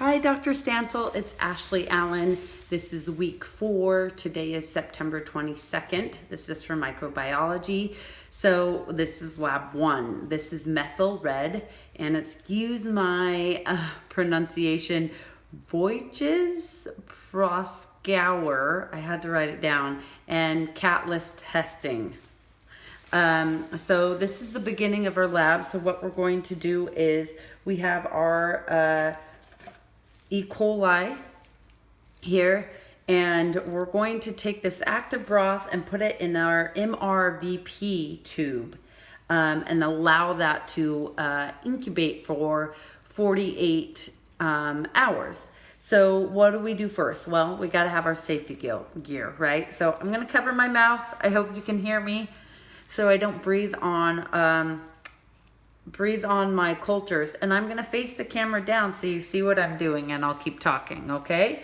Hi, Dr. Stansel. It's Ashley Allen. This is week 4. Today is September 22nd. This is for microbiology. So this is lab 1. This is methyl red, and excuse my pronunciation, Voges Proskauer. I had to write it down, and Catalase testing. So this is the beginning of our lab. So what we're going to do is we have our E. coli here, and we're going to take this active broth and put it in our MRVP tube and allow that to incubate for 48 hours. So what do we do first? Well, we got to have our safety gear, right? So I'm going to cover my mouth. I hope you can hear me so I don't breathe on my cultures, and I'm gonna face the camera down so you see what I'm doing, and I'll keep talking, okay?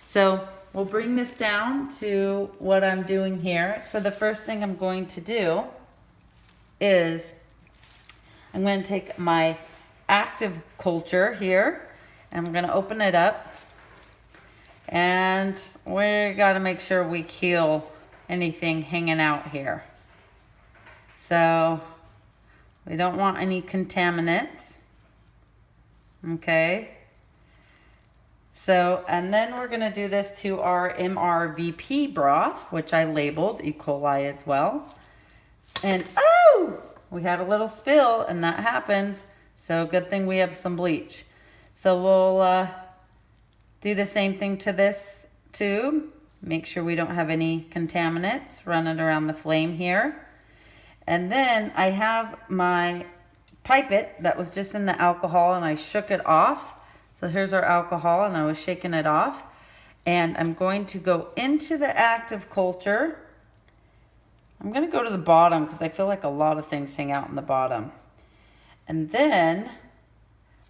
So we'll bring this down to what I'm doing here. So the first thing I'm going to do is I'm going to take my active culture here, and I'm gonna open it up, and we gotta make sure we kill anything hanging out here. So we don't want any contaminants, okay? So, and then we're gonna do this to our MRVP broth, which I labeled E. coli as well. And, oh, we had a little spill, and that happens. So good thing we have some bleach. So we'll do the same thing to this tube. Make sure we don't have any contaminants running around the flame here. And then I have my pipette that was just in the alcohol, and I shook it off. So here's our alcohol, and I was shaking it off. And I'm going to go into the active culture. I'm going to go to the bottom because I feel like a lot of things hang out in the bottom. And then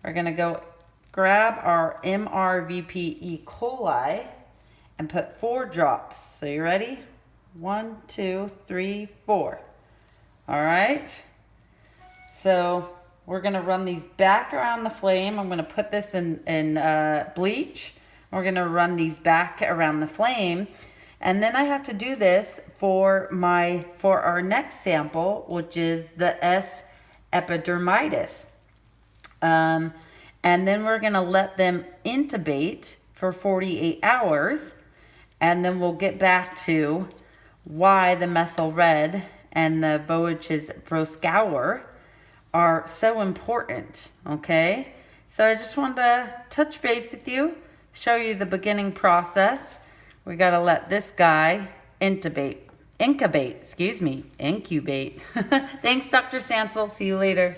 we're going to go grab our MRVP E. coli and put 4 drops. So you ready? 1, 2, 3, 4. All right, so we're gonna run these back around the flame. I'm gonna put this in bleach. We're gonna run these back around the flame. And then I have to do this for our next sample, which is the S. epidermidis. And then we're gonna let them intubate for 48 hours. And then we'll get back to why the methyl red and the Voges Proskauer are so important, okay? So I just wanted to touch base with you, show you the beginning process. We gotta let this guy incubate. Thanks, Dr. Stansel. See you later.